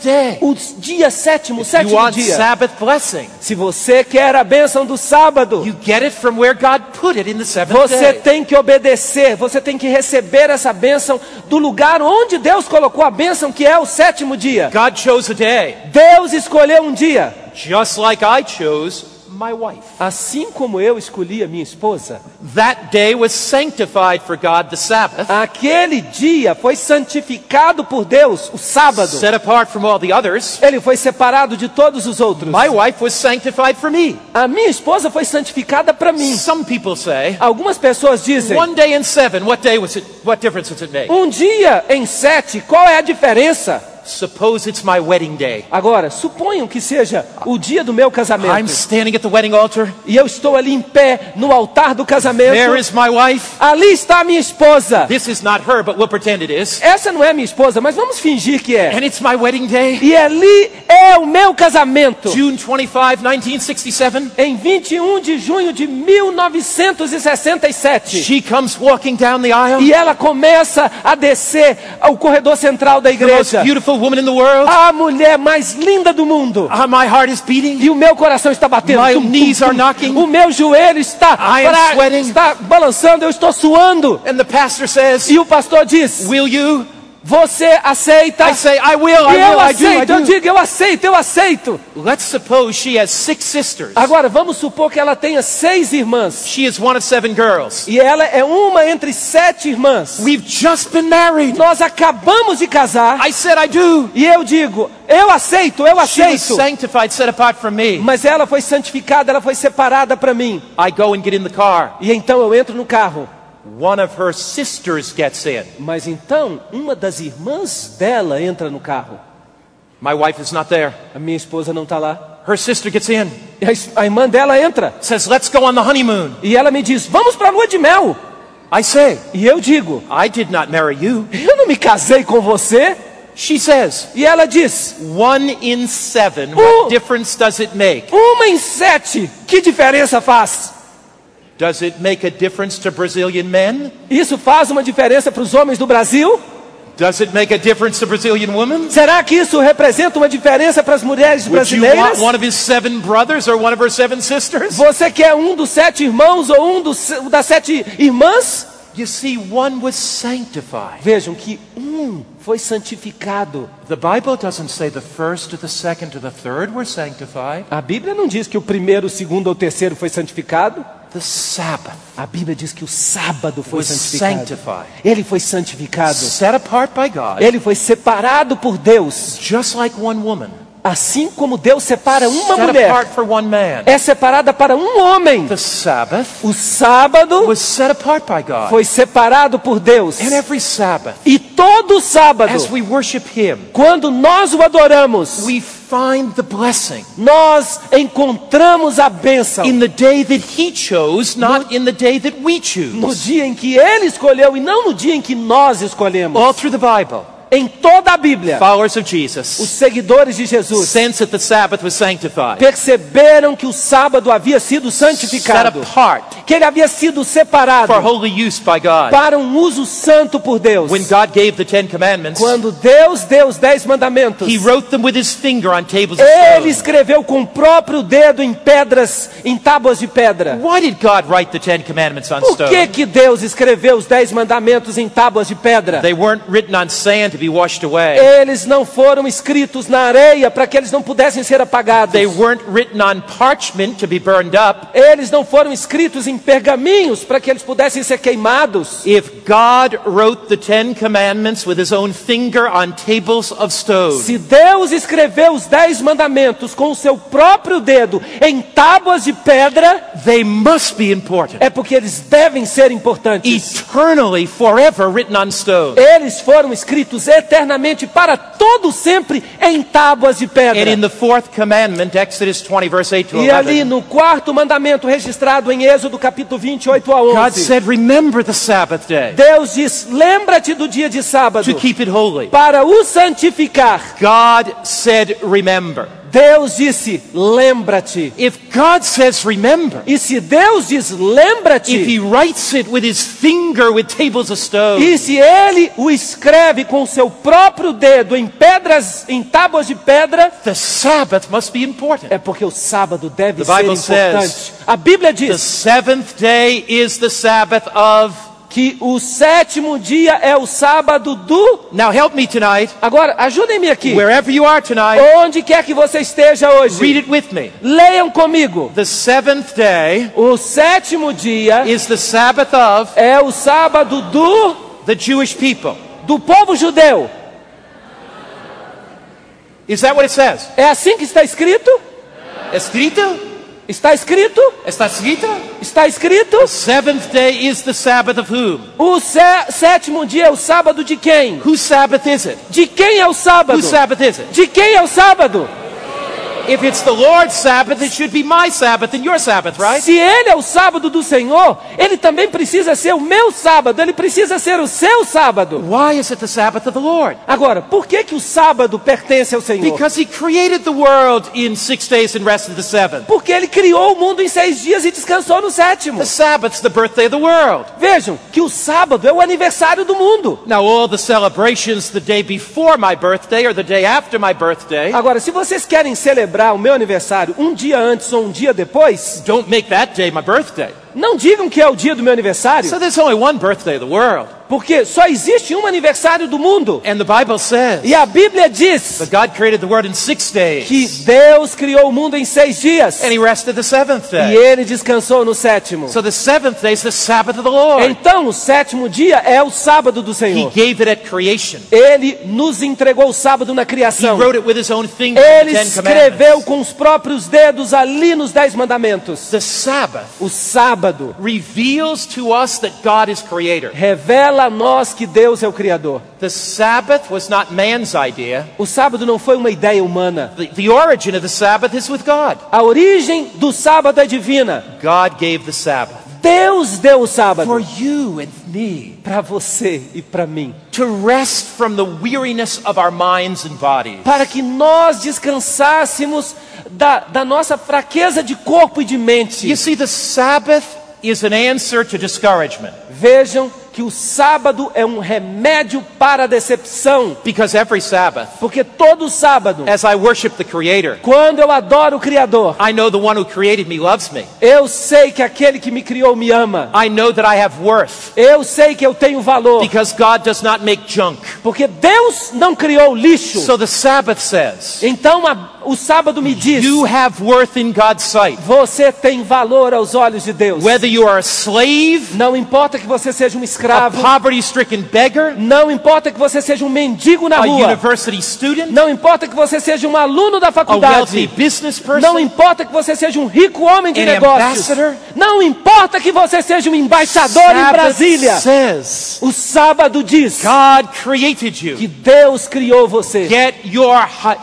day. O dia sétimo, o If you sétimo want dia. Sabbath blessing, Se você quer a bênção do sábado, you get it from where God put it in the seventh você day. tem que obedecer, você tem que receber essa bênção do lugar onde Deus colocou a bênção, que é o sétimo dia. God chose a day, Deus escolheu um dia, just like I chose my wife. assim como eu escolhi a minha esposa. That day was sanctified for God, the Sabbath, Aquele dia foi santificado por Deus, o sábado. set apart from all the others. Ele foi separado de todos os outros. My wife was sanctified for me. A minha esposa foi santificada para mim. Some people say, Algumas pessoas dizem, one day in seven, what difference does it make? um dia em 7, qual é a diferença? Suppose it's my wedding day. Agora, suponham que seja o dia do meu I'm casamento. standing at the wedding altar. E eu estou ali em pé no altar do casamento. There is my wife. Ali está a minha esposa. This is not her, but we'll pretend it is. Essa não é minha esposa, mas vamos fingir que é. And it's my wedding day. E ali é o meu casamento. June 25, 1967. Em 21 de junho de 1967. She comes walking down the aisle. E ela começa a descer o corredor central da The most igreja. beautiful woman in the world. A mulher mais linda do mundo. My heart is beating. E o meu coração está batendo. My Tum, tum, knees tum. are knocking. O meu joelho está, I am sweating. está balançando, eu estou suando. And the pastor says, E o pastor diz, will you? você aceita? I say, I will, E eu I aceito, eu do. digo, eu aceito. Let's suppose she has 6 sisters. Agora, vamos supor que ela tenha 6 irmãs. She is one of 7 girls. E ela é uma entre 7 irmãs. We've just been married. Nós acabamos de casar. I said, I do. E eu digo, eu aceito. She was sanctified, set apart from me. Mas ela foi santificada, ela foi separada para mim. I go and get in the car. E então eu entro no carro. One of her sisters gets in. Mas então, uma das irmãs dela entra no carro. My wife is not there. A minha esposa não está lá. Her sister gets in. E a irmã dela entra. Says, let's go on the honeymoon. E ela me diz, vamos para a lua de mel. I say, E eu digo, I did not marry you. eu não me casei com você. She says, E ela diz, 1 in 7. What difference does it make? 1 em 7, que diferença faz? Does it make a difference to Brazilian men? Isso faz uma diferença para os homens do Brasil? Does it make a difference to Brazilian women? Será que isso representa uma diferença para as mulheres Would you brasileiras? want one of his 7 brothers or one of her 7 sisters? Você quer um dos 7 irmãos ou das 7 irmãs? You see, one was sanctified. Vejam que foi santificado. The Bible doesn't say the first or the second or the third were sanctified. A Bíblia não diz que o primeiro, o segundo ou o terceiro foi santificado. The Sabbath A Bíblia diz que o sábado foi was santificado. sanctified, Ele foi santificado. set apart by God, Ele foi separado por Deus. just like one woman, Assim como Deus separa uma set mulher, apart for one man. é separada para um homem. The Sabbath O sábado was set apart by God. foi separado por Deus. And every Sabbath, E todo sábado, as we worship Him, quando nós o adoramos, we find the blessing nós encontramos a bênção in the day that He chose, not in the day that we no choose. dia em que Ele escolheu e não no dia em que nós escolhemos. All through the Bible, Em toda a Bíblia, followers of os Jesus seguidores de Jesus sense that the Sabbath was sanctified, perceberam que o sábado havia sido set santificado, apart que ele havia sido separado for holy use by God. para um uso santo por Deus. When God gave the 10 commandments, Quando Deus deu os 10 mandamentos, He wrote them with His finger on tables of Ele stone. escreveu com o próprio dedo em pedras, em tábuas de pedra. Why did God write the 10 commandments on Por que stone? que Deus escreveu os 10 mandamentos em tábuas de pedra? They weren't written on sand to be washed away. Eles não foram escritos na areia para que eles não pudessem ser apagados. They weren't written on parchment to be burned up. Eles não foram escritos em pergaminhos para que eles pudessem ser queimados. If God wrote the 10 commandments with His own finger on tables of stone, Se Deus escreveu os 10 mandamentos com o seu próprio dedo em tábuas de pedra, they must be important. é porque eles devem ser importantes. Eternally, forever written on stone. Eles foram escritos eternamente para todo sempre em tábuas de pedra. And in the 4th commandment, Exodus 20, verse 8 to E ali 11, no 4º mandamento registrado em Êxodo capítulo 28 a God 11, said, remember the Sabbath day Deus diz, lembra-te do dia de sábado to keep it holy. para o santificar. God said, remember. Deus disse, lembra-te. If God says remember, E se Deus diz, if lembra-te, He writes it with His finger with tables of stone, e se Ele o escreve com o seu próprio dedo em pedras, em tábuas de pedra, the Sabbath must be important. é porque o sábado deve The ser Bible importante. says, A Bíblia The diz seventh day is the Sabbath of... que o sétimo dia é o sábado do... Now help me tonight, Agora, ajudem-me aqui. wherever you are tonight, Onde quer que você esteja hoje, read it with me. leiam comigo. The seventh day O sétimo dia is the Sabbath of é o sábado the Jewish people. do povo judeu. Is that what it says? É assim que está escrito? Escrito? Está escrito? Está escrito? Está escrito? The seventh day is the Sabbath of whom? O sétimo dia é o sábado de quem? Whose Sabbath is it? De quem é o sábado? Whose Sabbath is it? De quem é o sábado? If it's the Lord's Sabbath, it should be my Sabbath and your Sabbath, right? Se ele é o sábado do Senhor, ele também precisa ser o meu sábado, ele precisa ser o seu sábado. Why is it the Sabbath of the Lord? Agora, por que o sábado pertence ao Senhor? Because He created the world in 6 days and rested the seventh. Porque ele criou o mundo em 6 dias e descansou no sétimo. The Sabbath's the birthday of the world. Vejam que o sábado é o aniversário do mundo. Now all the celebrations the day before my birthday or the day after my birthday, Agora, se vocês querem celebrar o meu aniversário um dia antes ou um dia depois, don't make that day my birthday. não digam que é o dia do meu aniversário, So there's only one birthday of the world. porque só existe um aniversário do mundo. And the Bible says E a Bíblia diz that God created the world in 6 days. que Deus criou o mundo em 6 dias And He rested the seventh e day. ele descansou no sétimo. So the seventh day is the Sabbath of the Lord. Então o sétimo dia é o sábado do He Senhor. gave it at creation. Ele nos entregou o sábado na He criação. wrote it with His own finger. Ele The Ten escreveu Commandments. com os próprios dedos ali nos 10 mandamentos. The Sabbath O sábado reveals to us that God is creator. revela a nós que Deus é o Criador. The Sabbath was not man's idea. O sábado não foi uma ideia humana. The origin of the Sabbath is with God. A origem do sábado é divina. God gave the Sabbath Deus deu o for sábado you and me para você e para mim, to rest from the weariness of our minds and bodies. para que nós descansássemos da nossa fraqueza de corpo e de mente. You see, the Sabbath is an answer to discouragement. Vejam que o sábado é um remédio para a decepção, Because every Sabbath, porque todo sábado, as I worship the Creator, quando eu adoro o Criador, I know the one who created me loves me. eu sei que aquele que me criou me ama. I know that I have worth Eu sei que eu tenho valor, because God does not make junk. porque Deus não criou lixo. So the Sabbath says, Então o sábado me diz: you have worth in God's sight. você tem valor aos olhos de Deus. Whether you are a slave, Não importa que você seja um a escravo, poverty-stricken beggar, não importa que você seja um mendigo na a rua, university student, não importa que você seja um aluno da a wealthy faculdade, business não person, importa que você seja um rico homem de an negócios, ambassador, não importa que você seja um embaixador em Sabbath Brasília. says, O sábado diz God created que you. Deus criou você. Get your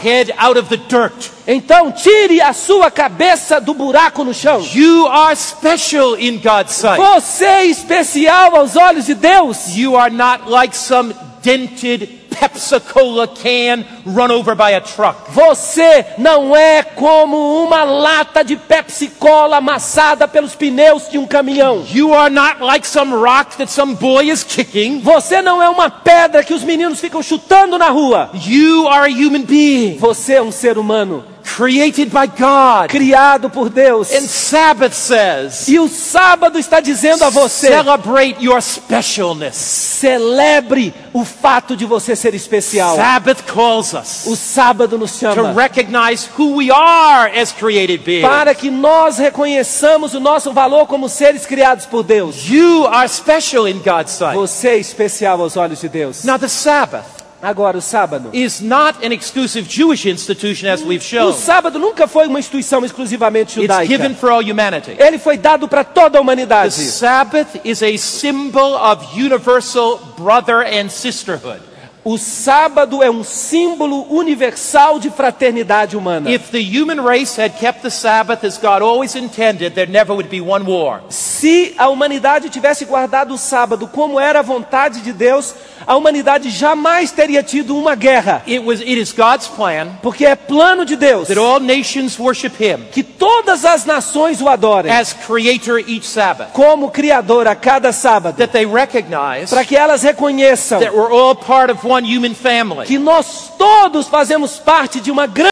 head out of the dirt. Então tire a sua cabeça do buraco no chão. You are special in God's sight. Você é especial aos olhos de Deus. You are not like some dented Pepsi-Cola can run over by a truck. Você não é como uma lata de Pepsi-Cola amassada pelos pneus de um caminhão. You are not like some rock that some boy is kicking. Você não é uma pedra que os meninos ficam chutando na rua. You are a human being Você é um ser humano created by God. criado por Deus. And Sabbath says, E o sábado está dizendo a você: celebrate your specialness. celebre o fato de você ser especial. Sabbath calls us O sábado nos to chama recognize who we are as created beings. para que nós reconheçamos o nosso valor como seres criados por Deus. You are special in God's sight. Você é especial aos olhos de Deus. Now the Sabbath Agora, o sábado. is not an exclusive Jewish institution as we've O shown. sábado nunca foi uma instituição exclusivamente It's given judaica. for all humanity. Ele foi dado para toda a The humanidade. Sabbath is a symbol of universal brother and sisterhood. O sábado é um símbolo universal de fraternidade humana. If the human race had kept the Sabbath as God always intended, there never would be one war. Se a humanidade tivesse guardado o sábado como era a vontade de Deus, a humanidade jamais teria tido uma guerra. It is God's plan Porque é plano de Deus that all nations worship Him que todas as nações o adorem as Creator each Sabbath. como Criador a cada sábado. That they recognize Para que elas reconheçam that we're all part of one human family. que nós todos fazemos parte de uma grande